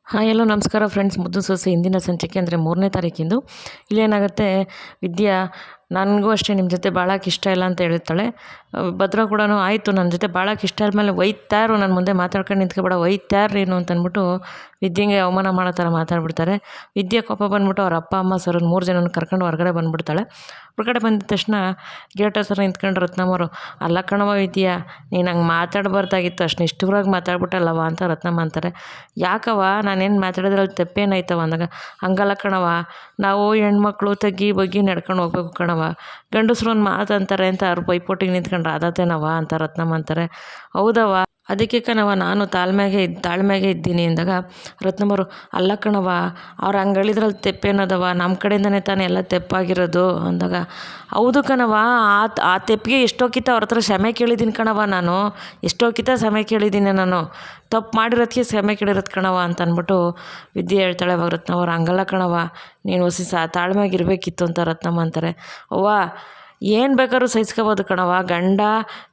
Hi ಎಲ್ಲೋ ನಮಸ್ಕಾರ friends. ಮುದ್ದು ಸೊಸೆ ಇಂದಿನ ಸಂಚಿಕೆ ಅಂದರೆ 3ನೇ ತಾರೀಕಿಂದು. ಇಲ್ಲೇನಾಗುತ್ತೆ, ವಿದ್ಯಾ ನನಗೂ ಅಷ್ಟೇ ನಿಮ್ಮ ಜೊತೆ ಬಾಳಕ್ಕೆ ಇಷ್ಟ ಇಲ್ಲ ಅಂತ ಹೇಳ್ತಾಳೆ. ಭದ್ರ ಕೂಡ ಆಯಿತು, ನನ್ನ ಜೊತೆ ಬಾಳಕ್ಕೆ ಇಷ್ಟ ಆದಮೇಲೆ ಒಯ್ತಾರು, ನನ್ನ ಮುಂದೆ ಮಾತಾಡ್ಕೊಂಡು ನಿಂತ್ಕೊಬೇಡ, ಒಯ್ತಾರು ಏನು ಅಂತಂದ್ಬಿಟ್ಟು ವಿದ್ಯೆಗೆ ಅವಮಾನ ಮಾಡೋ ಥರ ಮಾತಾಡ್ಬಿಡ್ತಾರೆ. ವಿದ್ಯೆ ಕೋಪ ಬಂದ್ಬಿಟ್ಟು ಅವ್ರ ಅಪ್ಪ ಅಮ್ಮ ಸರ್ 3 ಜನನ ಕರ್ಕೊಂಡು ಹೊರಗಡೆ ಬಂದುಬಿಡ್ತಾಳೆ. ಹೊರಗಡೆ ಬಂದಿದ ತಕ್ಷಣ ಗೇಟ್ ಹತ್ರ ನಿಂತ್ಕೊಂಡು ರತ್ನಮ್ಮರು, ಅಲ್ಲ ಕಣವ ವಿದ್ಯಾ, ನೀನು ಹಂಗೆ ಮಾತಾಡಬಾರ್ದಾಗಿತ್ತು, ಅಷ್ಟು ನಿಷ್ಠುರವಾಗಿ ಮಾತಾಡ್ಬಿಟ್ಟಲ್ಲವ ಅಂತ ರತ್ನಮ್ಮ ಅಂತಾರೆ. ಯಾಕವ, ನಾನೇನು ಮಾತಾಡಿದ್ರಲ್ಲಿ ತಪ್ಪೇನಾಯ್ತವ ಅಂದಾಗ, ಹಂಗಲ್ಲ ಕಣವ, ನಾವು ಹೆಣ್ಮಕ್ಳು ತಗ್ಗಿ ಬಗ್ಗಿ ನಡ್ಕೊಂಡು ಹೋಗ್ಬೇಕು ಕಣವ, ಗಂಡಸ್ರು ಒಂದು ಮಾತು ಅಂತಾರೆ ಅಂತ ಅವ್ರು ಪೈಪೋಟಿಗೆ ನಿಂತ್ಕೊಂಡ್ರೆ ಅದತ್ತೇನವ ಅಂತ ರತ್ನಮ್ಮ ಅಂತಾರೆ. ಹೌದವ, ಅದಕ್ಕೆ ಕಣವ ನಾನು ತಾಳ್ಮೆಗೆ ಇದ್ದೀನಿ ಅಂದಾಗ ರತ್ನಮ್ಮರು, ಅಲ್ಲ ಕಣವ, ಅವ್ರು ಹಂಗೆ ಹೇಳಿದ್ರಲ್ಲಿ ತೆಪ್ಪೇನದವ, ನಮ್ಮ ಕಡೆಯಿಂದನೇ ತಾನೇ ಎಲ್ಲ ತೆಪ್ಪಾಗಿರೋದು ಅಂದಾಗ, ಹೌದು ಕಣವ, ಆ ತೆಪ್ಪಿಗೆ ಎಷ್ಟೋಕ್ಕಿಂತ ಅವ್ರ ಹತ್ರ ಕ್ಷಮೆ ಕೇಳಿದ್ದೀನಿ ಕಣವ, ನಾನು ಎಷ್ಟೋಕ್ಕಿಂತ ಕ್ಷಮೆ ಕೇಳಿದ್ದೀನಿ, ನಾನು ತಪ್ಪು ಮಾಡಿರೋದಕ್ಕೆ ಕ್ಷಮೆ ಕೇಳಿರೋದು ಕಣವ ಅಂತ ಅಂದ್ಬಿಟ್ಟು ವಿದ್ಯೆ ಹೇಳ್ತಾಳೆ. ಅವಾಗ ರತ್ನವ್ರು, ಹಂಗಲ್ಲ ಕಣವ, ನೀನು ಹೊಸಿ ತಾಳ್ಮೆಯಾಗಿರ್ಬೇಕಿತ್ತು ಅಂತ ರತ್ನಮ್ಮ ಅಂತಾರೆ. ಅವ್ವ, ಏನು ಬೇಕಾದ್ರೂ ಸಹಿಸ್ಕೋಬೋದು ಕಣವ, ಗಂಡ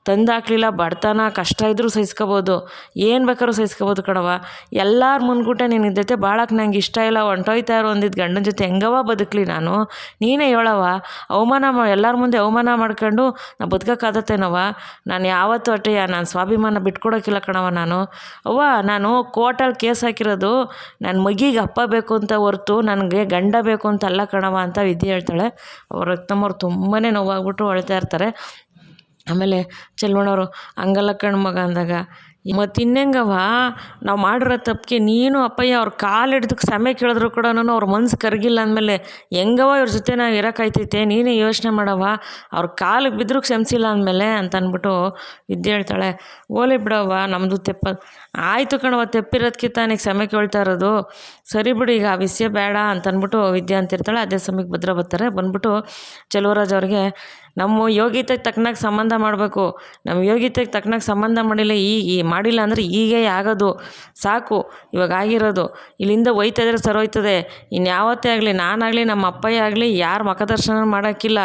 ತಂದಾಕಲಿಲ್ಲ, ಬಡತನ ಕಷ್ಟ ಇದ್ದರೂ ಸಹಿಸ್ಕೋಬೋದು, ಏನು ಬೇಕಾದ್ರೂ ಸಹಿಸ್ಕೋಬೋದು ಕಣವ, ಎಲ್ಲರ ಮುಂದ್ಗುಟ್ಟೆ ನಿನ್ನ ಜೊತೆ ಭಾಳಕ್ಕೆ ನಂಗೆ ಇಷ್ಟ ಇಲ್ಲ, ಹೊಂಟೋಯ್ತಾ ಇರೋ ಅಂದಿದ್ದು ಗಂಡನ ಜೊತೆ ಹೆಂಗವ ಬದುಕಲಿ ನಾನು, ನೀನೇ ಹೇಳವ, ಎಲ್ಲರ ಮುಂದೆ ಅವಮಾನ ಮಾಡ್ಕೊಂಡು ನಾ ಬದುಕೋಕ್ಕಾದತ್ತೇನವ, ನಾನು ಯಾವತ್ತೂ ಅಟ್ಟೆಯ ನಾನು ಸ್ವಾಭಿಮಾನ ಬಿಟ್ಕೊಡೋಕ್ಕಿಲ್ಲ ಕಣವ ನಾನು. ಅವ್ವ, ನಾನು ಕೋರ್ಟಲ್ಲಿ ಕೇಸ್ ಹಾಕಿರೋದು ನನ್ನ ಮಗಿಗೆ ಅಪ್ಪ ಬೇಕು ಅಂತ ಹೊರ್ತು ನನಗೆ ಗಂಡ ಬೇಕು ಅಂತ ಅಲ್ಲ ಕಣವ ಅಂತ ವಿದ್ಯೆ ಹೇಳ್ತಾಳೆ. ಅವ್ರ ರತ್ನಮ್ಮವ್ರು ತುಂಬಾ ನೋವಾಗ್ಬಿಟ್ಟು ಅಳ್ತಾ ಇರ್ತಾರೆ. ಆಮೇಲೆ ಚೆಲ್ವಣ್ಣವರು, ಹಂಗಲ್ಲ ಕಣ್ ಮಗ ಅಂದಾಗ, ಮತ್ತು ಇನ್ನೆಂಗವ, ನಾವು ಮಾಡಿರೋ ತಪ್ಪಿಗೆ ನೀನು ಅಪ್ಪಯ್ಯ ಅವ್ರ ಕಾಲು ಹಿಡ್ದು ಕ್ಷಮೆ ಕೇಳಿದ್ರು ಕೂಡ ಅವ್ರ ಮನ್ಸು ಕರಗಿಲ್ಲ ಅಂದಮೇಲೆ ಹೆಂಗವ ಇವ್ರ ಜೊತೆ ನಾವು ಇರೋಕ್ಕಾಯ್ತೈತೆ, ನೀನೇ ಯೋಚನೆ ಮಾಡವ, ಅವ್ರ ಕಾಲಿಗೆ ಬಿದ್ದರೂ ಕ್ಷಮಿಸಿಲ್ಲ ಅಂದಮೇಲೆ ಅಂತ ಅಂದ್ಬಿಟ್ಟು ವಿದ್ಯೆ ಹೇಳ್ತಾಳೆ. ಓಲಿ ಬಿಡವ್ವ, ನಮ್ಮದು ಆಯಿತು ಕಣವ, ತೆಪ್ಪಿರೋದಕ್ಕೆ ತಾನೇ ಕ್ಷಮೆ ಕೇಳ್ತಾ ಇರೋದು, ಸರಿ ಬಿಡು ಈಗ ಆ ವಿಷಯ ಬೇಡ ಅಂತಂದ್ಬಿಟ್ಟು ವಿದ್ಯೆ ಅಂತಿರ್ತಾಳೆ. ಅದೇ ಸಮಯಕ್ಕೆ ಭದ್ರ ಬರ್ತಾರೆ. ಬಂದ್ಬಿಟ್ಟು ಚೆಲುವರಾಜ್ ಅವ್ರಿಗೆ, ನಮ್ಮ ಯೋಗ್ಯತೆಗೆ ತಕ್ಕನಾಗಿ ಸಂಬಂಧ ಮಾಡಬೇಕು, ನಮ್ಮ ಯೋಗ್ಯತೆಗೆ ತಕ್ಕನಾಗಿ ಸಂಬಂಧ ಮಾಡಿಲ್ಲ ಅಂದರೆ ಹೀಗೆ ಆಗೋದು, ಸಾಕು ಇವಾಗ ಆಗಿರೋದು, ಇಲ್ಲಿಂದ ಹೋಯ್ತಾಯಿದ್ರೆ ಸರೋಯ್ತದೆ, ಇನ್ಯಾವತ್ತೇ ಆಗಲಿ ನಾನಾಗಲಿ ನಮ್ಮ ಅಪ್ಪಯ್ಯ ಆಗಲಿ ಯಾರು ಮುಖದರ್ಶನ ಮಾಡೋಕ್ಕಿಲ್ಲ,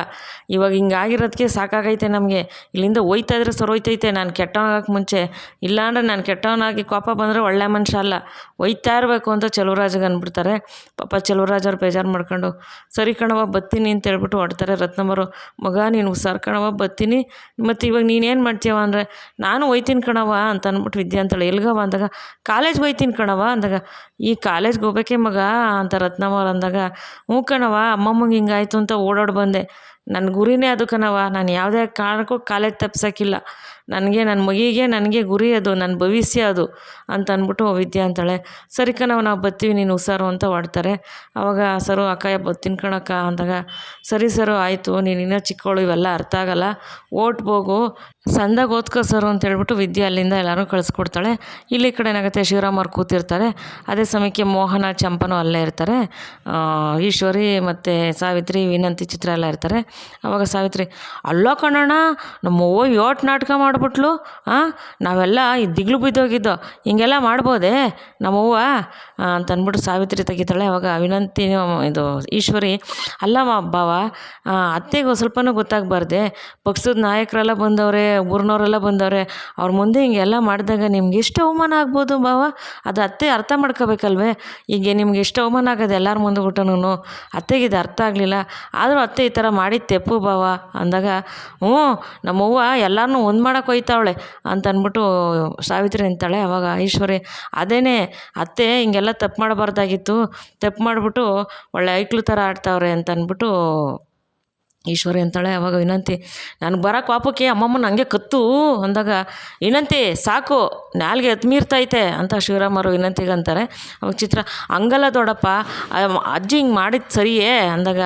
ಇವಾಗ ಹಿಂಗಾಗಿರೋದಕ್ಕೆ ಸಾಕಾಗೈತೆ ನಮಗೆ, ಇಲ್ಲಿಂದ ಹೋಯ್ತಾಯಿದ್ರೆ ಸರೋಯ್ತೈತೆ, ನಾನು ಕೆಟ್ಟವನಾಗಕ್ಕೆ ಮುಂಚೆ, ಇಲ್ಲಾಂದರೆ ನಾನು ಕೆಟ್ಟವನಾಗಿ ಕೋಪ ಬಂದರೆ ಒಳ್ಳೆ ಮನುಷ್ಯ ಅಲ್ಲ, ಒಯ್ತಾ ಇರಬೇಕು ಅಂತ ಚೆಲುವರಾಜ್ಗೆ ಅಂದ್ಬಿಡ್ತಾರೆ. ಪಾಪ ಚೆಲುವರಾಜ್ ಅವ್ರು ಬೇಜಾರು ಮಾಡ್ಕೊಂಡು, ಸರಿ ಕಣವ ಬತ್ತೀನಿ ಅಂತ ಹೇಳ್ಬಿಟ್ಟು ಹೊಡ್ತಾರೆ. ರತ್ನಮ್ಮರು, ಮಗ ನೀನು ಸರ್ ಕಣವ ಬತ್ತೀನಿ, ಮತ್ತು ಇವಾಗ ನೀನೇನು ಮಾಡ್ತೀವ ಅಂದರೆ, ನಾನು ಒಯ್ತೀನಿ ಕಣವ ಅಂತ ಅಂದ್ಬಿಟ್ಟು ವಿದ್ಯೆ ಅಂತಾಳೆ. ಎಲ್ಗವ ಅಂದಾಗ, ಕಾಲೇಜ್ಗೆ ಒಯ್ತೀನಿ ಕಣವ ಅಂದಾಗ, ಈ ಕಾಲೇಜ್ಗೆ ಹೋಗ್ಬೇಕೇ ಮಗ ಅಂತ ರತ್ನಮ್ಮವ್ರು ಅಂದಾಗ, ಹ್ಞೂ ಕಣವ, ಅಮ್ಮಮ್ಮಂಗೆ ಹಿಂಗಾಯ್ತು ಅಂತ ಓಡಾಡಿ ಬಂದೆ, ನನ್ನ ಗುರಿನೇ ಅದು ಕಣವ, ನಾನು ಯಾವುದೇ ಕಾರಣಕ್ಕೂ ಕಾಲೇಜ್ ತಪ್ಸೋಕ್ಕಿಲ್ಲ, ನನಗೆ ನನ್ನ ಮಗಿಗೆ ನನಗೆ ಗುರಿ ಅದು, ನನ್ನ ಭವಿಷ್ಯ ಅದು ಅಂತ ಅಂದ್ಬಿಟ್ಟು ವಿದ್ಯೆ ಅಂತಾಳೆ. ಸರಿ ಕಣವ, ನಾವು ಬರ್ತೀವಿ, ನೀನು ಹುಷಾರು ಅಂತ ಹೊಡ್ತಾರೆ. ಆವಾಗ ಸರು, ಅಕ್ಕಯ್ಯ ಬರ್ತೀನಿ ಕಣಕ್ಕ ಅಂದಾಗ, ಸರಿ ಸರು ಆಯಿತು, ನೀನು ಇನ್ನೂ ಚಿಕ್ಕವಳು, ಇವೆಲ್ಲ ಅರ್ಥ ಆಗಲ್ಲ, ಹೋಗು ಸಂದಾಗ ಓದ್ಕೋ ಸರು ಅಂತ ಹೇಳ್ಬಿಟ್ಟು ವಿದ್ಯೆ ಅಲ್ಲಿಂದ ಎಲ್ಲರೂ ಕಳಿಸ್ಕೊಡ್ತಾಳೆ. ಇಲ್ಲಿ ಕಡೆ ಏನಾಗುತ್ತೆ, ಶಿವರಾಮ್ ಅವ್ರು ಕೂತಿರ್ತಾರೆ. ಅದೇ ಸಮಯಕ್ಕೆ ಮೋಹನ ಚಂಪನೂ ಅಲ್ಲೇ ಇರ್ತಾರೆ. ಈಶ್ವರಿ ಮತ್ತು ಸಾವಿತ್ರಿ, ವಿನಂತಿ, ಚಿತ್ರ ಎಲ್ಲ ಇರ್ತಾರೆ. ಆವಾಗ ಸಾವಿತ್ರಿ, ಅಲ್ಲೋ ಕಣಣ್ಣ, ನಮ್ಮವ್ವ ಯೋಟ್ ನಾಟಕ ಮಾಡಿಬಿಟ್ಲು, ನಾವೆಲ್ಲ ದಿಗ್ಲು ಬಿದ್ದೋಗಿದ್ದೋ, ಹಿಂಗೆಲ್ಲ ಮಾಡ್ಬೋದೇ ನಮ್ಮವ್ವ ಅಂತಂದ್ಬಿಟ್ಟು ಸಾವಿತ್ರಿ ತೆಗಿತಾಳೆ. ಅವಾಗ ವಿನಂತಿ, ಇದು ಈಶ್ವರಿ, ಅಲ್ಲಮ್ಮ ಬಾವ, ಅತ್ತೆಗೆ ಸ್ವಲ್ಪನೂ ಗೊತ್ತಾಗಬಾರ್ದೆ, ಪಕ್ಷದ ನಾಯಕರೆಲ್ಲ ಬಂದವ್ರೆ, ಊರಿನವರೆಲ್ಲ ಬಂದವ್ರೆ, ಅವ್ರ ಮುಂದೆ ಹಿಂಗೆಲ್ಲ ಮಾಡಿದಾಗ ನಿಮ್ಗೆ ಎಷ್ಟು ಅವಮಾನ ಆಗ್ಬೋದು ಬಾವ, ಅದು ಅತ್ತೆ ಅರ್ಥ ಮಾಡ್ಕೋಬೇಕಲ್ವೇ, ಈಗ ನಿಮ್ಗೆ ಎಷ್ಟು ಅವಮಾನ ಆಗೋದು ಎಲ್ಲರ ಮುಂದೆ ಊಟನೂ, ಅತ್ತೆಗೆ ಇದು ಅರ್ಥ ಆಗಲಿಲ್ಲ, ಆದರೂ ಅತ್ತೆ ಈ ಥರ ಮಾಡಿದ ತೆಪ್ಪು ಬಾವ ಅಂದಾಗ, ಹ್ಞೂ ನಮ್ಮವ್ವ ಎಲ್ಲರನ್ನೂ ಒಂದು ಮಾಡೋಕೆ ಹೋಯ್ತಾವಳೆ ಅಂತ ಅಂದ್ಬಿಟ್ಟು ಸಾವಿತ್ರಿ ಅಂತಾಳೆ. ಅವಾಗ ಈಶ್ವರಿ, ಅದೇನೇ ಅತ್ತೆ ಹಿಂಗೆಲ್ಲ ತಪ್ಪು ಮಾಡಬಾರ್ದಾಗಿತ್ತು, ತಪ್ಪು ಮಾಡಿಬಿಟ್ಟು ಒಳ್ಳೆ ಐಕ್ಳು ಥರ ಆಡ್ತಾವ್ರೆ ಅಂತ ಅಂದ್ಬಿಟ್ಟು ಈಶ್ವರಿ ಅಂತಾಳೆ. ಅವಾಗ ವಿನಂತಿ, ನನಗೆ ಬರೋ ಕೋಪಕ್ಕೆ ಅಮ್ಮಮ್ಮನ ಹಂಗೆ ಕತ್ತು ಅಂದಾಗ, ವಿನಂತಿ ಸಾಕು, ನಾಲ್ಗೆ ಮೀರ್ತೈತೆ ಅಂತ ಶಿವರಾಮರು ವಿನಂತಿಗೆ ಅಂತಾರೆ. ಅವಾಗ ಚಿತ್ರ, ಹಂಗಲ್ಲ ದೊಡ್ಡಪ್ಪ, ಅಜ್ಜಿ ಹಿಂಗೆ ಮಾಡಿದ್ದು ಸರಿಯೇ ಅಂದಾಗ,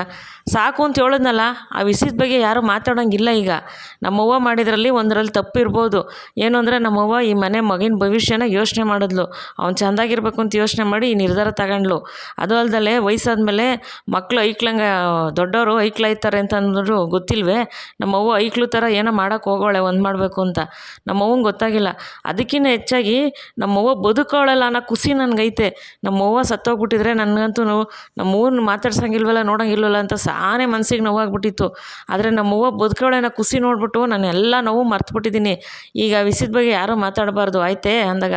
ಸಾಕು ಅಂತ ಹೇಳಿದ್ನಲ್ಲ, ಆ ವಿಷಯದ ಬಗ್ಗೆ ಯಾರೂ ಮಾತಾಡೋಂಗಿಲ್ಲ, ಈಗ ನಮ್ಮವ್ವ ಮಾಡಿದ್ರಲ್ಲಿ ಒಂದರಲ್ಲಿ ತಪ್ಪಿರ್ಬೋದು, ಏನು ಅಂದರೆ ನಮ್ಮವ್ವ ಈ ಮನೆ ಮಗಿನ ಭವಿಷ್ಯನ ಯೋಚನೆ ಮಾಡಿದ್ಲು, ಅವ್ನು ಚೆಂದಾಗಿರ್ಬೇಕು ಅಂತ ಯೋಚನೆ ಮಾಡಿ ಈ ನಿರ್ಧಾರ ತಗೊಂಡ್ಲು. ಅದು ಅಲ್ದಲೆ ವಯಸ್ಸಾದ್ಮೇಲೆ ಮಕ್ಕಳು ಐಕ್ಳಂಗೆ ದೊಡ್ಡವರು ಐಕ್ಲಾಯ್ತಾರೆ ಅಂತ ಅಂದರು ಗೊತ್ತಿಲ್ವೇ, ನಮ್ಮವ್ವ ಐಕ್ಳು ಥರ ಏನೋ ಮಾಡೋಕ್ಕೆ ಹೋಗೋಳೆ ಒಂದು ಮಾಡಬೇಕು ಅಂತ, ನಮ್ಮವ್ವಂಗೆ ಗೊತ್ತಾಗಿಲ್ಲ, ಅದಕ್ಕಿಂತ ಹೆಚ್ಚಾಗಿ ನಮ್ಮವ್ವ ಬದುಕೋಳಲ್ಲ ಅನ್ನೋ ಖುಷಿ ನನಗೈತೆ, ನಮ್ಮವ್ವ ಸತ್ತೋಗ್ಬಿಟ್ಟಿದ್ರೆ ನನಗಂತೂ ನಮ್ಮವ್ವನ್ನ ಮಾತಾಡ್ಸೋಂಗಿಲ್ವಲ್ಲ ನೋಡೋಂಗಿಲ್ವಲ್ಲ ಅಂತ ಸಾನೇ ಮನಸ್ಸಿಗೆ ನೋವಾಗ್ಬಿಟ್ಟಿತ್ತು. ಆದರೆ ನಮ್ಮವ್ವ ಬದುಕವಳೇನ ಖುಷಿ ನೋಡ್ಬಿಟ್ಟು ನಾನು ಎಲ್ಲ ನೋವು ಮರ್ತುಬಿಟ್ಟಿದ್ದೀನಿ. ಈಗ ವಿಷಯದ ಬಗ್ಗೆ ಯಾರೂ ಮಾತಾಡಬಾರ್ದು ಆಯ್ತೇ ಅಂದಾಗ,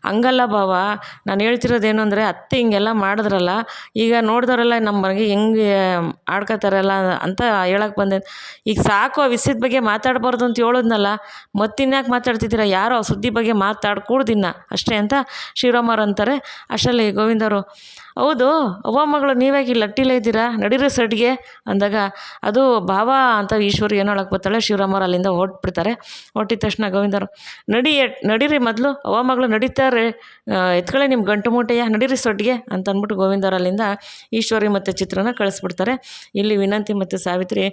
ಹಂಗಲ್ಲ ಬಾವ, ನಾನು ಹೇಳ್ತಿರೋದೇನು ಅಂದರೆ ಅತ್ತೆ ಹಿಂಗೆಲ್ಲ ಮಾಡಿದ್ರಲ್ಲ, ಈಗ ನೋಡಿದವರೆಲ್ಲ ನಮ್ಮ ಮನೆಗೆ ಹೆಂಗೆ ಆಡ್ಕೊತಾರಲ್ಲ ಅಂತ ಹೇಳಕ್ಕೆ ಬಂದೆ. ಈಗ ಸಾಕು, ಆ ವಿಷಯದ ಬಗ್ಗೆ ಮಾತಾಡಬಾರ್ದು ಅಂತ ಹೇಳಿದ್ನಲ್ಲ, ಮತ್ತಿನ್ಯಾಕೆ ಮಾತಾಡ್ತಿದ್ದೀರಾ, ಯಾರೋ ಆ ಸುದ್ದಿ ಬಗ್ಗೆ ಮಾತಾಡ್ಕೂಡ್ದಿನ್ನ ಅಷ್ಟೇ ಅಂತ ಶಿವರಾಮವ್ರು ಅಂತಾರೆ. ಅಷ್ಟರಲ್ಲಿ ಗೋವಿಂದವರು, ಹೌದು ಅವ್ವ ಮಗಳು ನೀವ್ಯಾಕೆ ಇಲ್ಲಿ ಲಟ್ಟಿಲೇ ಇದ್ದೀರಾ, ನಡೀರಿ ಸಡ್ಗೆ ಅಂದಾಗ, ಅದು ಭಾವ ಅಂತ ಈಶ್ವರಿ ಏನೋ ಹೇಳಕ್ಕೆ ಬರ್ತಾಳೆ. ಶಿವರಾಮವ್ರು ಅಲ್ಲಿಂದ ಹೊರಟ್ಬಿಡ್ತಾರೆ. ಹೊಟ್ಟಿದ ತಕ್ಷಣ ಗೋವಿಂದವರು, ನಡೀರಿ ಮೊದಲು ಅವ್ವ ಮಗಳು ನಡೀತಾರೆ, ಎತ್ಕೊಳ್ಳಿ ನಿಮ್ಮ ಗಂಟು ಮೂಟೆಯ, ನಡೀರಿ ಸೊಡ್ಗೆ ಅಂತ ಅಂದ್ಬಿಟ್ಟು ಗೋವಿಂದವ್ರು ಅಲ್ಲಿಂದ ಈಶ್ವರಿ ಮತ್ತು ಚಿತ್ರನ ಕಳಿಸ್ಬಿಡ್ತಾರೆ. ಇಲ್ಲಿ ವಿನಂತಿ ಮತ್ತು ಸಾವಿತ್ರಿ,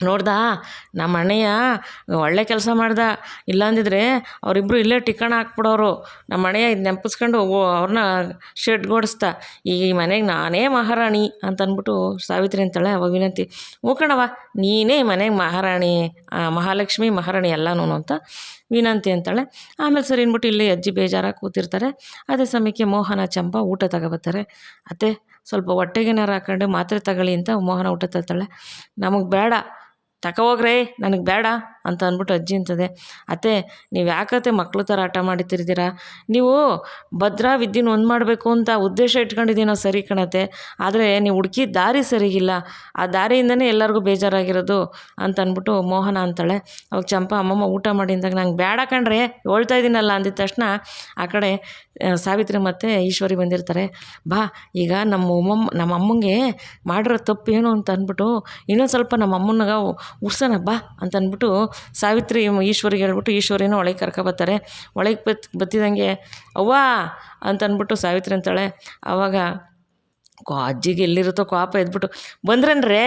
ನೋಡ್ದಾ ನಮ್ಮ ಅಣ್ಣಯ್ಯ ಒಳ್ಳೆ ಕೆಲಸ ಮಾಡ್ದ, ಇಲ್ಲಾಂದಿದ್ರೆ ಅವರಿಬ್ಬರು ಇಲ್ಲೇ ಟಿಕಣ ಹಾಕ್ಬಿಡೋರು. ನಮ್ಮ ಅಣ್ಣಯ್ಯ ಇದು ನೆನಪಿಸ್ಕೊಂಡು ಅವ್ರನ್ನ ಶೆಡ್ಗೋಡಿಸ್ತಾ, ಈ ಮನೆಗೆ ನಾನೇ ಮಹಾರಾಣಿ ಅಂತ ಅಂದ್ಬಿಟ್ಟು ಸಾವಿತ್ರಿ ಅಂತಾಳೆ. ಅವಾಗ ವಿನಂತಿ, ಕಣವ ನೀನೇ ಈ ಮನೆಗೆ ಮಹಾರಾಣಿ, ಮಹಾಲಕ್ಷ್ಮಿ ಮಹಾರಾಣಿ ಎಲ್ಲನೂ ಅಂತ ವಿನಂತಿ ಅಂತಾಳೆ. ಆಮೇಲೆ ಸರಿ ಅಂದ್ಬಿಟ್ಟು ಇಲ್ಲಿ ಅಜ್ಜಿ ಬೇಜಾರಾಗಿ ಕೂತಿರ್ತಾರೆ. ಅದೇ ಸಮಯಕ್ಕೆ ಮೋಹನ ಚಂಪಾ ಊಟ ತಗೋಬರ್ತಾರೆ. ಅತ್ತೆ ಸ್ವಲ್ಪ ಹೊಟ್ಟೆಗೇನಾರು ಹಾಕೊಂಡು ಮಾತ್ರೆ ತಗೊಳ್ಳಿ ಅಂತ ಮೋಹನ ಊಟ ತರ್ತಾಳೆ. ನಮಗೆ ಬೇಡ, ತಗೋಗ್ರೆ ನನಗೆ ಬೇಡ ಅಂತ ಅಂದ್ಬಿಟ್ಟು ಅಜ್ಜಿ ಅಂತದೆ. ಅತ್ತೆ ನೀವು ಯಾಕತ್ತೆ ಮಕ್ಳು ಥರ ಆಟ ಮಾಡ್ತಿರ್ತೀರಾ, ನೀವು ಭದ್ರಾ ವಿದ್ಯೆನ ಒಂದು ಮಾಡಬೇಕು ಅಂತ ಉದ್ದೇಶ ಇಟ್ಕೊಂಡಿದ್ದೀನೋ ಸರಿ ಕಣತ್ತೆ, ಆದರೆ ನೀವು ಹುಡುಕಿದ ದಾರಿ ಸರಿಗಿಲ್ಲ, ಆ ದಾರಿಯಿಂದನೇ ಎಲ್ಲರಿಗೂ ಬೇಜಾರಾಗಿರೋದು ಅಂತ ಅಂದ್ಬಿಟ್ಟು ಮೋಹನ ಅಂತಾಳೆ. ಅವಾಗ ಚಂಪಾ, ಅಮ್ಮಮ್ಮ ಊಟ ಮಾಡಿ ಅಂದಾಗ, ನಂಗೆ ಬೇಡ ಕಣ್ರೆ ಹೇಳ್ತಾ ಇದ್ದೀನಲ್ಲ ಅಂದಿದ ತಕ್ಷಣ ಆ ಕಡೆ ಸಾವಿತ್ರಿ ಮತ್ತು ಈಶ್ವರಿ ಬಂದಿರ್ತಾರೆ. ಬಾ ಈಗ ನಮ್ಮ ಅಮ್ಮಂಗೆ ಮಾಡಿರೋ ತಪ್ಪು ಏನು ಅಂತ ಅಂದ್ಬಿಟ್ಟು ಇನ್ನೊಂದು ಸ್ವಲ್ಪ ನಮ್ಮ ಅಮ್ಮನಿಗೆ ಉರ್ಸೋಣ ಬಾ ಅಂತ ಅಂದ್ಬಿಟ್ಟು ಸಾವಿತ್ರಿ ಈಶ್ವರಿಗೆ ಹೇಳ್ಬಿಟ್ಟು ಈಶ್ವರಿನ ಒಳಗೆ ಕರ್ಕೊಬರ್ತಾರೆ. ಒಳಗೆ ಬತ್ತಿದಂಗೆ ಅವ್ವ ಅಂತ ಅಂದ್ಬಿಟ್ಟು ಸಾವಿತ್ರಿ ಅಂತಾಳೆ. ಆವಾಗ ಅಜ್ಜಿಗೆ ಎಲ್ಲಿರುತ್ತೋ ಕೋಪ ಎದ್ಬಿಟ್ಟು, ಬಂದ್ರನ್ರೇ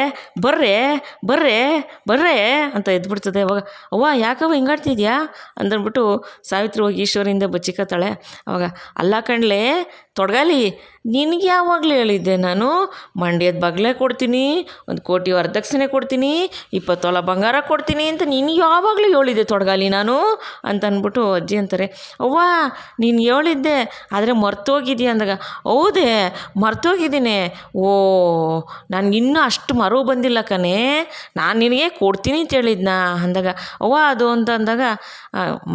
ಬರ್ರೇ ಅಂತ ಎದ್ಬಿಡ್ತದೆ. ಅವಾಗ ಅವ್ವ ಯಾಕವ್ವ ಹಿಂಗಾಡ್ತಿದ್ಯಾ ಅಂದ್ಬಿಟ್ಟು ಸಾವಿತ್ರಿ ಹೋಗಿ ಈಶ್ವರಿಯಿಂದ ಬಚ್ಚಿಕತ್ತಾಳೆ. ಅವಾಗ ಅಲ್ಲ ಕಣ್ಲೆ ತೊಡಗಾಲಿ, ನಿನಗೆ ಯಾವಾಗಲೂ ಹೇಳಿದ್ದೆ ನಾನು ಮಂಡ್ಯದ ಬಗಲೇ ಕೊಡ್ತೀನಿ, 1 ಕೋಟಿ ವರದಕ್ಷಿಣೆ ಕೊಡ್ತೀನಿ, 20 ತೊಲ ಬಂಗಾರ ಕೊಡ್ತೀನಿ ಅಂತ ನೀನು ಯಾವಾಗಲೂ ಹೇಳಿದ್ದೆ ತೊಡಗಾಲಿ ನಾನು ಅಂತ ಅಂದ್ಬಿಟ್ಟು ಅಜ್ಜಿ ಅಂತಾರೆ. ಅವ್ವ ನೀನು ಹೇಳಿದ್ದೆ, ಆದರೆ ಮರ್ತೋಗಿದ್ಯಾ ಅಂದಾಗ, ಹೌದೇ ಮರ್ತೋಗಿದ್ದೀನಿ, ಓ ನನಗಿನ್ನೂ ಅಷ್ಟು ಮರು ಬಂದಿಲ್ಲ ಕಣೆ, ನಾನು ನಿನಗೆ ಕೊಡ್ತೀನಿ ಅಂತ ಹೇಳಿದ್ನಾ ಅಂದಾಗ, ಅವ್ವ ಅದು ಅಂತ ಅಂದಾಗ,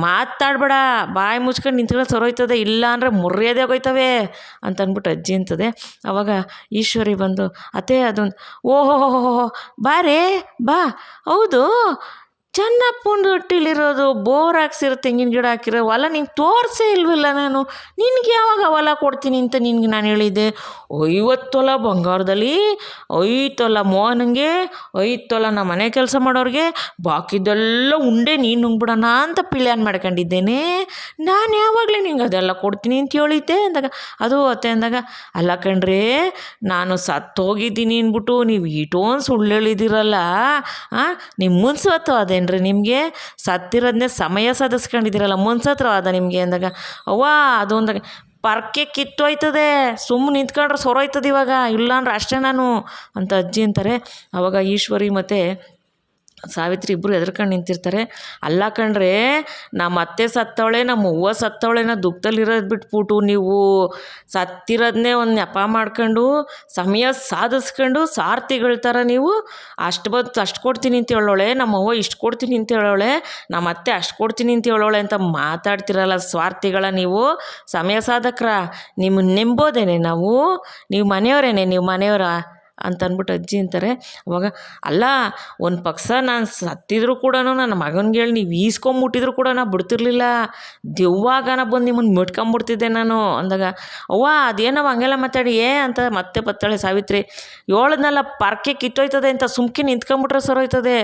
ಮಾತಾಡಬೇಡ ಬಾಯಿ ಮುಚ್ಕೊಂಡು ನಿಂತ್ಕೊಂಡು ಸರೋಯ್ತದೆ, ಇಲ್ಲ ಅಂದರೆ ಮುರಿಯೋದೇ ಹೋಗೋಯ್ತವೆ ಅಂತ ಅಂದ್ಬಿಟ್ಟು ಅಜ್ಜಿ ಅಂತದೆ. ಆವಾಗ ಈಶ್ವರಿ ಬಂದು, ಅತ್ತೆ ಅದೊಂದು, ಓಹೋ ಬಾರೇ ಬಾ, ಹೌದು ಚೆನ್ನಪ್ಪನ ರೊಟ್ಟಿಲಿರೋದು ಬೋರ್ ಹಾಕ್ಸಿರೋ ತೆಂಗಿನ ಗಿಡ ಹಾಕಿರೋ ಹೊಲ ನಿಂಗೆ ತೋರಿಸೇ ಇಲ್ವಲ್ಲ, ನಾನು ನಿನಗೆ ಯಾವಾಗ ಹೊಲ ಕೊಡ್ತೀನಿ ಅಂತ ನಿನಗೆ ನಾನು ಹೇಳಿದ್ದೆ. 50 ತೊಲ ಬಂಗಾರದಲ್ಲಿ 5 ತೊಲ ಮೋಹನಂಗೆ, 5 ತೊಲ ನಮ್ಮ ಮನೆ ಕೆಲಸ ಮಾಡೋರಿಗೆ, ಬಾಕಿದೆಲ್ಲ ಉಂಡೆ ನೀನು ನುಂಗ್ಬಿಡೋಣ ಅಂತ ಪ್ಲ್ಯಾನ್ ಮಾಡ್ಕೊಂಡಿದ್ದೇನೆ. ನಾನು ಯಾವಾಗಲೇ ನಿಂಗೆ ಅದೆಲ್ಲ ಕೊಡ್ತೀನಿ ಅಂತ ಹೇಳಿದ್ದೆ ಅಂದಾಗ, ಅದು ಅತ್ತೆ ಅಂದಾಗ, ಅಲ್ಲ ಕಣ್ರಿ ನಾನು ಸತ್ತೋಗಿದ್ದೀನಿ ಅಂದ್ಬಿಟ್ಟು ನೀವು ಇಟೋನ್ ಸುಳ್ಳು ಹೇಳಿದ್ದೀರಲ್ಲ, ನಿಮ್ಮ ಮುನ್ಸತ್ತು ಅದೇನ್ರಿ ನಿಮಗೆ, ಸತ್ತಿರೋದನ್ನೇ ಸಮಯ ಸಾಧಿಸ್ಕೊಂಡಿದ್ದೀರಲ್ಲ ಮುನ್ಸತ್ರ ಅದ ನಿಮಗೆ ಅಂದಾಗ, ಅವ್ವ ಅದು ಅಂದಾಗ, ಪರ್ಕೆ ಕಿತ್ತೋಯ್ತದೆ, ಸುಮ್ಮನೆ ನಿಂತ್ಕೊಂಡ್ರೆ ಸೊರೋಯ್ತದೆ ಇವಾಗ, ಇಲ್ಲಾಂದ್ರೆ ಅಷ್ಟೇ ನಾನು ಅಂತ ಅಜ್ಜಿ ಅಂತಾರೆ. ಆವಾಗ ಈಶ್ವರಿ ಮತ್ತು ಸಾವಿತ್ರಿ ಇಬ್ಬರು ಎದ್ರಕೊಂಡು ನಿಂತಿರ್ತಾರೆ. ಅಲ್ಲ ಕಣ್ರೆ ನಮ್ಮ ಅತ್ತೆ ಸತ್ತವಳೆ, ನಮ್ಮ ಅವ್ವ ಸತ್ತವಳೆನ ದುಃಖದಲ್ಲಿರೋದು ಬಿಟ್ಬಿಟ್ಟು ನೀವು ಸತ್ತಿರೋದನ್ನೇ ಒಂದು ನೆಪ ಮಾಡ್ಕೊಂಡು ಸಮಯ ಸಾಧಿಸ್ಕೊಂಡು ಸಾರ್ಥಿಗಳ ಥರ ನೀವು ಅಷ್ಟು ಕೊಡ್ತೀನಿ ಅಂತ ಹೇಳೋಳೆ, ನಮ್ಮ ಅವ್ವ ಇಷ್ಟು ಕೊಡ್ತೀನಿ ಅಂತ ಹೇಳೋಳೆ, ನಮ್ಮ ಅತ್ತೆ ಅಷ್ಟು ಕೊಡ್ತೀನಿ ಅಂತ ಹೇಳೋಳೆ ಅಂತ ಮಾತಾಡ್ತಿರಲ್ಲ ಸ್ವಾರ್ಥಿಗಳ ನೀವು, ಸಮಯ ಸಾಧಕರ, ನಿಮ್ಮನ್ನು ನೆಂಬೋದೇನೆ ನಾವು, ನೀವು ಮನೆಯವರ ಅಂತ ಅಂದ್ಬಿಟ್ಟು ಅಜ್ಜಿ ಅಂತಾರೆ. ಅವಾಗ ಅಲ್ಲ ಒಂದು ಪಕ್ಷ ನಾನು ಸತ್ತಿದ್ರು ಕೂಡ ನನ್ನ ಮಗನಿಗೆ ಹೇಳಿ ನೀವು ಈಸ್ಕೊಂಬಿಟ್ಟಿದ್ರು ಕೂಡ ನಾ ಬಿಡ್ತಿರ್ಲಿಲ್ಲ, ದೆವ್ವಾಗನ ಬಂದು ನಿಮ್ಮನ್ನು ಮಿಟ್ಕೊಂಬಿಡ್ತಿದ್ದೆ ನಾನು ಅಂದಾಗ, ಅವ್ವ ಅದೇನವ ಹಂಗೆಲ್ಲ ಮಾತಾಡಿ ಅಂತ ಮತ್ತೆ ಬತ್ತಾಳೆ ಸಾವಿತ್ರಿ. ಹೇಳದ್ನಲ್ಲ ಪರ್ಕೆ ಕಿತ್ತೋಯ್ತದೆ ಅಂತ ಸುಮ್ಕೆ ನಿಂತ್ಕೊಂಬಿಟ್ರೆ ಸರೋಯ್ತದೆ,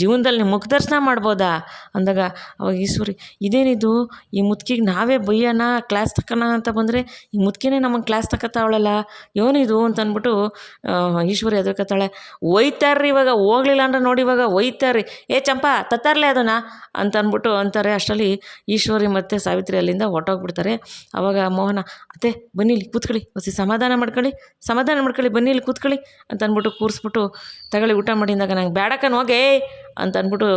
ಜೀವನದಲ್ಲಿ ನಿಮ್ಮ ಮುಖದರ್ಶನ ಮಾಡ್ಬೋದಾ ಅಂದಾಗ, ಅವಾಗ ಈಶ್ವರಿ, ಇದೇನಿದು ಈ ಮುದುಕಿಗೆ ನಾವೇ ಬೈಯೋಣ ಕ್ಲಾಸ್ ತಗೋಣ ಅಂತ ಬಂದರೆ ಈ ಮುದುಕಿನೇ ನಮಗೆ ಕ್ಲಾಸ್ ತಗೋತಾವಳಲ್ಲ, ಏನಿದು ಅಂತ ಅಂದ್ಬಿಟ್ಟು ಈಶ್ವರಿ ಎದುರ್ಕತ್ತಾಳೆ. ಒಯ್ತಾರ್ರಿ ಇವಾಗ, ಹೋಗ್ಲಿಲ್ಲ ಅಂದ್ರೆ ನೋಡಿ ಇವಾಗ ಒಯ್ತಾರ್ರಿ, ಚಂಪಾ ತತ್ತಾರಲೇ ಅದನ್ನ ಅಂತ ಅಂದ್ಬಿಟ್ಟು ಅಂತಾರೆ. ಅಷ್ಟರಲ್ಲಿ ಈಶ್ವರಿ ಮತ್ತು ಸಾವಿತ್ರಿ ಅಲ್ಲಿಂದ ಹೊಟ್ಟೋಗ್ಬಿಡ್ತಾರೆ. ಅವಾಗ ಮೋಹನ, ಅತ್ತೆ ಬನ್ನಿ ಇಲ್ಲಿ ಕೂತ್ಕೊಳ್ಳಿ, ಹೊಸಿ ಸಮಾಧಾನ ಮಾಡ್ಕೊಳ್ಳಿ ಬನ್ನಿ ಇಲ್ಲಿ ಕೂತ್ಕೊಳ್ಳಿ ಅಂತ ಅಂದ್ಬಿಟ್ಟು ಕೂರಿಸ್ಬಿಟ್ಟು, ತಗೊಳ್ಳಿ ಊಟ ಮಾಡಿದಾಗ, ನಂಗೆ ಬೇಡಕ್ಕನ ಹೋಗೇ ಅಂತ ಅಂದ್ಬಿಟ್ಟು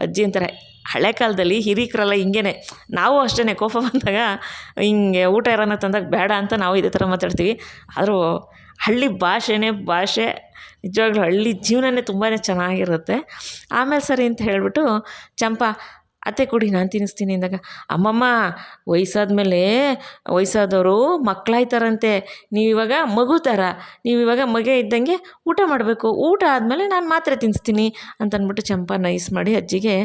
ಅಜ್ಜಿ ಅಂತಾರೆ. ಹಳೆ ಕಾಲದಲ್ಲಿ ಹಿರೀಕರೆಲ್ಲ ಹಿಂಗೇ, ನಾವು ಅಷ್ಟೇ ಕೋಪ ಬಂದಾಗ ಹಿಂಗೆ ಊಟ ಇರೋಣ ತಂದಾಗ ಬೇಡ ಅಂತ ನಾವು ಇದೇ ಥರ ಮಾತಾಡ್ತೀವಿ. ಆದರೂ ಹಳ್ಳಿ ಭಾಷೆ ನಿಜವಾಗ್ಲೂ ಹಳ್ಳಿ ಜೀವನನೇ ತುಂಬಾ ಚೆನ್ನಾಗಿರುತ್ತೆ. ಆಮೇಲೆ ಸರಿ ಅಂತ ಹೇಳಿಬಿಟ್ಟು ಚಂಪಾ ಅತ್ತೆ ಕೊಡಿ ನಾನು ತಿನ್ನಿಸ್ತೀನಿ ಅಂದಾಗ, ಅಮ್ಮಮ್ಮ ವಯಸ್ಸಾದವರು ಮಕ್ಕಳಾಯ್ತಾರಂತೆ, ನೀವಿವಾಗ ಮಗು ಥರ, ನೀವಿವಾಗ ಮಗು ಇದ್ದಂಗೆ ಊಟ ಮಾಡಬೇಕು, ಊಟ ಆದಮೇಲೆ ನಾನು ಮಾತ್ರೆ ತಿನ್ನಿಸ್ತೀನಿ ಅಂತಂದ್ಬಿಟ್ಟು ಚಂಪಾ ನೈಸ್ ಮಾಡಿ ಅಜ್ಜಿಗೆ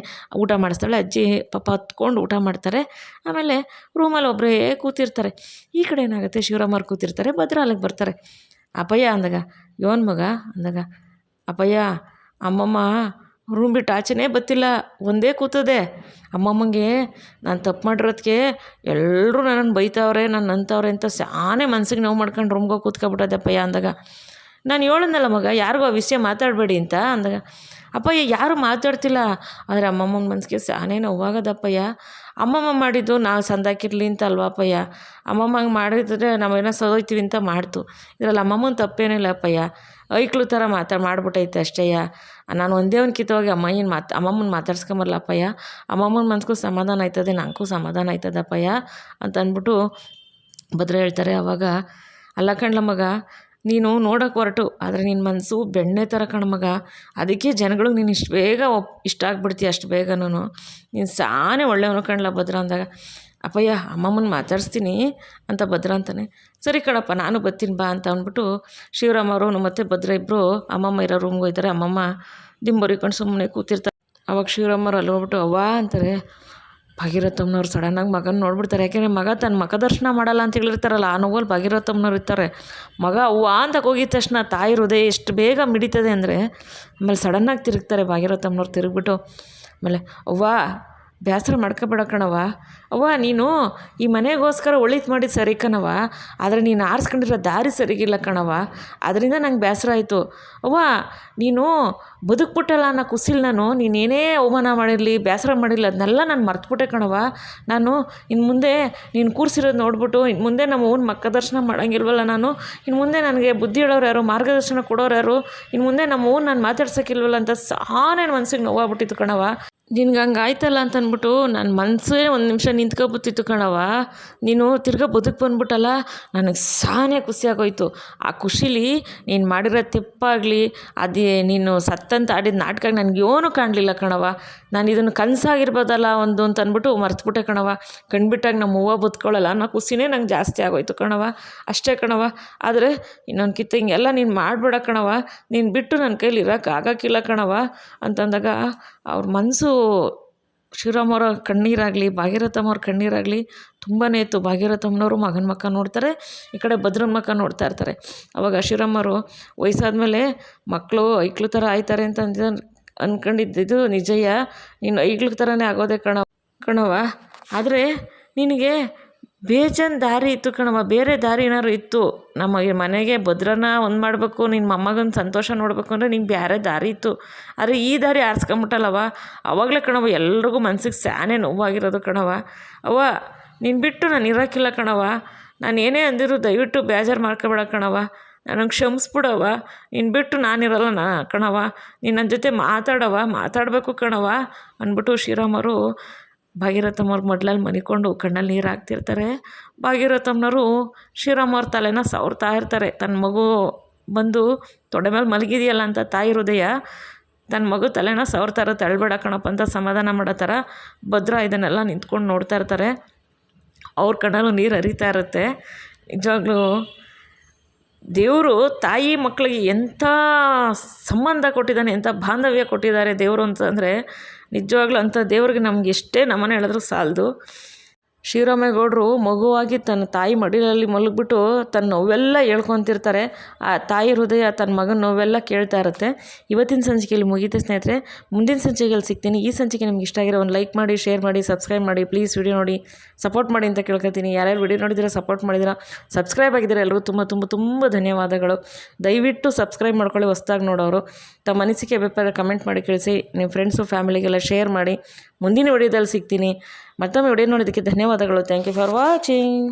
ಊಟ ಮಾಡಿಸ್ತಾಳೆ. ಅಜ್ಜಿ ಪಾಪ ಹತ್ಕೊಂಡು ಊಟ ಮಾಡ್ತಾರೆ. ಆಮೇಲೆ ರೂಮಲ್ಲಿ ಒಬ್ಬರೇ ಕೂತಿರ್ತಾರೆ. ಈ ಕಡೆ ಏನಾಗುತ್ತೆ, ಶಿವರಾಮವ್ರು ಕೂತಿರ್ತಾರೆ, ಭದ್ರ ಅಲ್ಲಿಗೆ ಬರ್ತಾರೆ. ಅಪ್ಪಯ್ಯ ಅಂದಾಗ, ಯೋನ್ ಮಗ ಅಂದಾಗ, ಅಪ್ಪಯ್ಯ ಅಮ್ಮಮ್ಮ ರೂಮ್ ಬಿಟ್ಟು ಆಚೆನೇ ಬತ್ತಿಲ್ಲ, ಒಂದೇ ಕೂತದೆ. ಅಮ್ಮಮ್ಮಂಗೆ ನಾನು ತಪ್ಪು ಮಾಡಿರೋದಕ್ಕೆ ಎಲ್ಲರೂ ನನ್ನನ್ನು ಬೈತಾವ್ರೆ, ನನ್ನ ಅಂತವ್ರೆ ಅಂತ ಸಾನೇ ಮನ್ಸಿಗೆ ನೋವು ಮಾಡ್ಕೊಂಡು ರೂಮ್ಗೆ ಹೋಗಿ ಕೂತ್ಕೊಬಿಟ್ಟದಪ್ಪಯ್ಯ ಅಂದಾಗ, ನಾನು ಹೇಳದ್ನಲ್ಲ ಮಗ ಯಾರಿಗೂ ಆ ವಿಷಯ ಮಾತಾಡಬೇಡಿ ಅಂತ ಅಂದಾಗ, ಅಪ್ಪಯ್ಯ ಯಾರೂ ಮಾತಾಡ್ತಿಲ್ಲ, ಆದರೆ ಅಮ್ಮಮ್ಮನ ಮನಸ್ಸಿಗೆ ಸಾನೇ ನೋವಾಗದಪ್ಪಯ್ಯ. ಅಮ್ಮಮ್ಮ ಮಾಡಿದ್ದು ನಾವು ಸಂದಾಕಿರ್ಲಿ ಅಂತ ಅಲ್ವಾ ಅಪ್ಪಯ್ಯ, ಅಮ್ಮಮ್ಮ ಹಂಗೆ ಮಾಡಿದ್ರೆ ನಾವೇನೋ ಸೋಯ್ತೀವಿ ಅಂತ ಮಾಡ್ತು, ಇದರಲ್ಲಿ ಅಮ್ಮಮ್ಮನ ತಪ್ಪೇನಿಲ್ಲ ಅಪ್ಪಯ್ಯ, ಐಕ್ಳು ಥರ ಮಾಡ್ಬಿಟ್ಟೈತೆ ಅಷ್ಟೇಯ. ನಾನು ಒಂದೇ ಒಂದು ಕಿತ್ತೋಗಿ ಅಮ್ಮಮ್ಮನ ಮಾತಾಡ್ಸ್ಕೊಂಬರಲ್ಲ ಅಪ್ಪಯ್ಯ, ಅಮ್ಮಮ್ಮನ ಮನ್ಸಿಗೂ ಸಮಾಧಾನ ಆಯ್ತದೆ, ನನಗೂ ಸಮಾಧಾನ ಆಯ್ತದಪ್ಪಯ್ಯ ಅಂತ ಅಂದ್ಬಿಟ್ಟು ಭದ್ರ ಹೇಳ್ತಾರೆ. ಆವಾಗ ಅಲ್ಲ ಕಣ್ಲ ಮಗ, ನೀನು ನೋಡೋಕೆ ಹೊರಟು, ಆದರೆ ನಿನ್ನ ಮನಸ್ಸು ಬೆಣ್ಣೆ ಥರ ಕಣ ಮಗ, ಅದಕ್ಕೆ ಜನಗಳಿಗೆ ನೀನು ಇಷ್ಟು ಬೇಗ ಇಷ್ಟ ಆಗ್ಬಿಡ್ತೀಯ, ಅಷ್ಟು ಬೇಗನೂ ನೀನು ಸಾನೇ ಒಳ್ಳೆಯವನು ಕಣ್ಲ ಭದ್ರ ಅಂದಾಗ, ಅಪ್ಪಯ್ಯ ಅಮ್ಮಮ್ಮನ ಮಾತಾಡಿಸ್ತೀನಿ ಅಂತ ಭದ್ರ ಅಂತಾನೆ. ಸರಿ ಕಣಪ್ಪ ನಾನು ಬರ್ತೀನಿ ಬಾ ಅಂತ ಅಂದ್ಬಿಟ್ಟು ಶಿವರಾಮವರು ಮತ್ತು ಭದ್ರ ಇಬ್ಬರು ಅಮ್ಮಮ್ಮ ಇರೋ ರೂಮ್ಗೆ ಹೋಗ್ತಾರೆ. ಅಮ್ಮಮ್ಮ ದಿಂಬರಿಕೊಂಡು ಸುಮ್ಮನೆ ಕೂತಿರ್ತಾರೆ. ಅವಾಗ ಶಿವರಾಮವ್ರು ಅಲ್ಲಿ ಹೋಗ್ಬಿಟ್ಟು ಅವ್ವ ಅಂತಾರೆ. ಭಾಗೀರಥಮ್ಮನವ್ರು ಸಡನ್ನಾಗಿ ಮಗನ ನೋಡ್ಬಿಡ್ತಾರೆ. ಯಾಕೆಂದರೆ ಮಗ ತನ್ನ ಮಖದರ್ಶನ ಮಾಡಲ್ಲ ಅಂತ ಹೇಳಿರ್ತಾರಲ್ಲ, ಆ ನೋವಲ್ಲಿ ಭಾಗೀರಥಮ್ಮನವ್ರು ಇರ್ತಾರೆ. ಮಗ ಅವ್ವ ಅಂತ ಹೋಗಿದ ತಕ್ಷಣ ತಾಯಿ ಹೃದಯ ಎಷ್ಟು ಬೇಗ ಮಿಡಿತದೆ ಅಂದರೆ, ಆಮೇಲೆ ಸಡನ್ನಾಗಿ ತಿರುಗ್ತಾರೆ ಭಾಗೀರಥಮ್ಮನವ್ರು. ತಿರುಗ್ಬಿಟ್ಟು ಆಮೇಲೆ ಅವ್ವ ಬೇಸರ ಮಾಡ್ಕೊಬೇಡ ಕಣವ, ಅವ್ವ ನೀನು ಈ ಮನೆಗೋಸ್ಕರ ಒಳಿತು ಮಾಡಿದ್ದು ಸರಿ ಕಣವ, ಆದರೆ ನೀನು ಆರಿಸ್ಕೊಂಡಿರೋ ದಾರಿ ಸರಿಗಿಲ್ಲ ಕಣವ, ಅದರಿಂದ ನಂಗೆ ಬೇಸರ ಆಯಿತು. ಅವ್ವ ನೀನು ಬದುಕ್ಬಿಟ್ಟಲ್ಲ ಅನ್ನೋ ಖುಷಿಲಿ ನೀನೇನೇ ಅವಮಾನ ಮಾಡಿರಲಿ, ಬೇಸರ ಮಾಡಿರಲಿ, ಅದನ್ನೆಲ್ಲ ನಾನು ಮರ್ತುಬಿಟ್ಟೆ ಕಣವ. ನಾನು ಇನ್ನು ಮುಂದೆ ನೀನು ಕೂರಿಸಿರೋದು ನೋಡ್ಬಿಟ್ಟು ಇನ್ನು ಮುಂದೆ ನಮ್ಮ ಅವ್ವನ ಮಕ್ಕದರ್ಶನ ಮಾಡೋಂಗಿಲ್ವಲ್ಲ, ಇನ್ನು ಮುಂದೆ ನನಗೆ ಬುದ್ಧಿ ಹೇಳೋರು ಯಾರು, ಮಾರ್ಗದರ್ಶನ ಕೊಡೋರು ಯಾರು, ಇನ್ನು ಮುಂದೆ ನಮ್ಮ ಅವ್ವನ ನಾನು ಮಾತಾಡ್ಸೋಕ್ಕಿಲ್ವಲ್ಲ ಅಂತ ಸಾನೇ ಮನಸ್ಸಿಗೆ ನೋವಾಗ್ಬಿಟ್ಟಿತ್ತು ಕಣವ. ನಿನ್ಗೆ ಹಂಗೆ ಆಯ್ತಲ್ಲ ಅಂತ ಅಂದ್ಬಿಟ್ಟು ನನ್ನ ಮನಸ್ಸೇ ಒಂದು ನಿಮಿಷ ನಿಂತ್ಕೊಬಿಟ್ಟಿತ್ತು ಕಣವ. ನೀನು ತಿರ್ಗಾ ಬದುಕು ಬಂದ್ಬಿಟ್ಟಲ್ಲ, ನನಗೆ ಸಾನೇ ಖುಷಿಯಾಗೋಯ್ತು. ಆ ಖುಷಿಲಿ ನೀನು ಮಾಡಿರೋ ತಿಪ್ಪಾಗಲಿ, ಅದೇ ನೀನು ಸತ್ತಂತ ಆಡಿದ ನಾಟಕ ನನಗೇನೂ ಕಾಣಲಿಲ್ಲ ಕಣವ. ನಾನು ಇದನ್ನು ಕನಸಾಗಿರ್ಬೋದಲ್ಲ ಒಂದು ಅಂತ ಅಂದ್ಬಿಟ್ಟು ಮರ್ತುಬಿಟ್ಟೆ ಕಣವ. ಕಣ್ಬಿಟ್ಟಾಗ ನಮ್ಮ ಹೂವು ಬದುಕೊಳ್ಳಲ್ಲ ಅನ್ನೋ ಖುಷಿನೇ ನಂಗೆ ಜಾಸ್ತಿ ಆಗೋಯ್ತು ಕಣವ, ಅಷ್ಟೇ ಕಣವ. ಆದರೆ ಇನ್ನೊಂದು ಕಿತ್ತ ಹಿಂಗೆಲ್ಲ ನೀನು ಮಾಡಬೇಡ ಕಣವ, ನೀನು ಬಿಟ್ಟು ನನ್ನ ಕೈಲಿ ಇರೋಕ್ಕೆ ಆಗೋಕ್ಕಿಲ್ಲ ಕಣವ ಅಂತಂದಾಗ ಅವ್ರ ಮನಸ್ಸು ಶಿವರಾಮವ್ರ ಕಣ್ಣೀರಾಗಲಿ ಭಾಗೀರಥಮ್ಮವ್ರ ಕಣ್ಣೀರಾಗಲಿ ತುಂಬಾ ಇತ್ತು. ಭಾಗೀರಥಮ್ಮನವರು ಮಗನ ಮಕ್ಕ ನೋಡ್ತಾರೆ, ಈ ಕಡೆ ಭದ್ರನ ಮಕ್ಕ ನೋಡ್ತಾ ಇರ್ತಾರೆ. ಅವಾಗ ಶಿವರಾಮವರು ವಯಸ್ಸಾದಮೇಲೆ ಮಕ್ಕಳು ಐಕ್ಳು ಥರ ಆಯ್ತಾರೆ ಅಂತ ಅಂದ್ಕೊಂಡಿದ್ದು ನಿಜಯ್ಯ, ನೀನು ಐಕ್ಳ ಥರನೇ ಆಗೋದೆ ಕಣವ. ಆದರೆ ನಿನಗೆ ಬೇಜಾನ್ ದಾರಿ ಇತ್ತು ಕಣವ, ಬೇರೆ ದಾರಿ ಏನಾದ್ರು ಇತ್ತು, ನಮಗೆ ಮನೆಗೆ ಭದ್ರನ ಒಂದು ಮಾಡಬೇಕು, ನಿನ್ನ ಮೊಮ್ಮಗನ ಸಂತೋಷ ನೋಡಬೇಕು ಅಂದರೆ ನಿಂಗೆ ಬೇರೆ ದಾರಿ ಇತ್ತು. ಆದರೆ ಈ ದಾರಿ ಆರಿಸ್ಕೊಂಬಿಟ್ಟಲ್ಲವ, ಅವಾಗಲೇ ಕಣವ ಎಲ್ರಿಗೂ ಮನ್ಸಿಗೆ ಸ್ಯಾನೇ ನೋವಾಗಿರೋದು ಕಣವ. ಅವ್ವ ನೀನು ಬಿಟ್ಟು ನಾನು ಇರೋಕ್ಕಿಲ್ಲ ಕಣವ, ನಾನು ಏನೇ ಅಂದಿರು ದಯವಿಟ್ಟು ಬೇಜಾರು ಮಾಡ್ಕೊಬೇಡ ಕಣವ, ನನಗೆ ಕ್ಷಮಿಸ್ಬಿಡವ, ನೀನು ಬಿಟ್ಟು ನಾನಿರಲ್ಲ ಕಣವ, ನೀನು ನನ್ನ ಜೊತೆ ಮಾತಾಡಬೇಕು ಕಣವ ಅಂದ್ಬಿಟ್ಟು ಶ್ರೀರಾಮರು ಭಾಗೀರಥಮ್ಮವ್ರ ಮೊದಲಲ್ಲಿ ಮನಿಕೊಂಡು ಕಣ್ಣಲ್ಲಿ ನೀರು ಹಾಕ್ತಿರ್ತಾರೆ. ಭಾಗೀರಥಮ್ಮನವರು ಶ್ರೀರಾಮವ್ರ ತಲೆನ ಸವರ್ತಾ ಇರ್ತಾರೆ. ತನ್ನ ಮಗು ಬಂದು ತೊಡೆ ಮೇಲೆ ಮಲಗಿದೆಯಲ್ಲ ಅಂತ ತಾಯಿ ಹೃದಯ ತನ್ನ ಮಗು ತಲೆನ ಸವರ್ತಾ ಇರುತ್ತೆ. ಅಳ್ಬೇಡ ಕಣಪ್ಪ ಅಂತ ಸಮಾಧಾನ ಮಾಡೋ ಥರ ಭದ್ರ ಇದನ್ನೆಲ್ಲ ನಿಂತ್ಕೊಂಡು ನೋಡ್ತಾ ಇರ್ತಾರೆ. ಅವ್ರ ಕಣ್ಣಲ್ಲೂ ನೀರು ಹರಿತಾ ಇರುತ್ತೆ. ನಿಜವಾಗ್ಲೂ ದೇವರು ತಾಯಿ ಮಕ್ಕಳಿಗೆ ಎಂಥ ಸಂಬಂಧ ಕೊಟ್ಟಿದ್ದಾನೆ, ಎಂಥ ಬಾಂಧವ್ಯ ಕೊಟ್ಟಿದ್ದಾರೆ ದೇವರು ಅಂತಂದರೆ ನಿಜವಾಗ್ಲೂ ಅಂಥ ದೇವ್ರಿಗೆ ನಮ್ಗೆ ಎಷ್ಟೇ ನಮನೆ ಹೇಳಿದ್ರು ಸಾಲದು. ಶಿವರಾಮೇಗೌಡರು ಮಗುವಾಗಿ ತನ್ನ ತಾಯಿ ಮಡಿಲಲ್ಲಿ ಮಲಗಿಬಿಟ್ಟು ತನ್ನ ನೋವೆಲ್ಲ ಹೇಳ್ಕೊತಿರ್ತಾರೆ. ಆ ತಾಯಿ ಹೃದಯ ತನ್ನ ಮಗನ ನೋವೆಲ್ಲ ಕೇಳ್ತಾ ಇರುತ್ತೆ. ಇವತ್ತಿನ ಸಂಚಿಕೆಯಲ್ಲಿ ಮುಗೀತೆ ಸ್ನೇಹಿತರೆ, ಮುಂದಿನ ಸಂಚಿಕೆಯಲ್ಲಿ ಸಿಗ್ತೀನಿ. ಈ ಸಂಚಿಕೆ ನಿಮ್ಗೆ ಇಷ್ಟ ಆಗಿರೋ ಒಂದು ಲೈಕ್ ಮಾಡಿ, ಶೇರ್ ಮಾಡಿ, ಸಬ್ಸ್ಕ್ರೈಬ್ ಮಾಡಿ. ಪ್ಲೀಸ್ ವಿಡಿಯೋ ನೋಡಿ ಸಪೋರ್ಟ್ ಮಾಡಿ ಅಂತ ಕೇಳ್ಕೊತೀನಿ. ಯಾರ್ಯಾರು ವಿಡಿಯೋ ನೋಡಿದ್ದೀರಾ, ಸಪೋರ್ಟ್ ಮಾಡಿದ್ದೀರಾ, ಸಬ್ಸ್ಕ್ರೈಬ್ ಆಗಿದ್ದೀರಾ, ಎಲ್ಲರೂ ತುಂಬ ತುಂಬ ತುಂಬ ಧನ್ಯವಾದಗಳು. ದಯವಿಟ್ಟು ಸಬ್ಸ್ಕ್ರೈಬ್ ಮಾಡ್ಕೊಳ್ಳಿ. ಹೊಸ್ದಾಗಿ ನೋಡೋರು ತಮ್ಮ ಅನಿಸಿಕೆ ಬೇಕಾದ್ರೆ ಕಮೆಂಟ್ ಮಾಡಿ ಕಳಿಸಿ. ನಿಮ್ಮ ಫ್ರೆಂಡ್ಸು ಫ್ಯಾಮಿಲಿಗೆಲ್ಲ ಶೇರ್ ಮಾಡಿ. ಮುಂದಿನ ವಿಡಿಯೋದಲ್ಲಿ ಸಿಗ್ತೀನಿ. ಮತ್ತೊಮ್ಮೆ ವಿಡಿಯೋ ನೋಡೋದಕ್ಕೆ ಧನ್ಯವಾದಗಳು. Thank you for watching.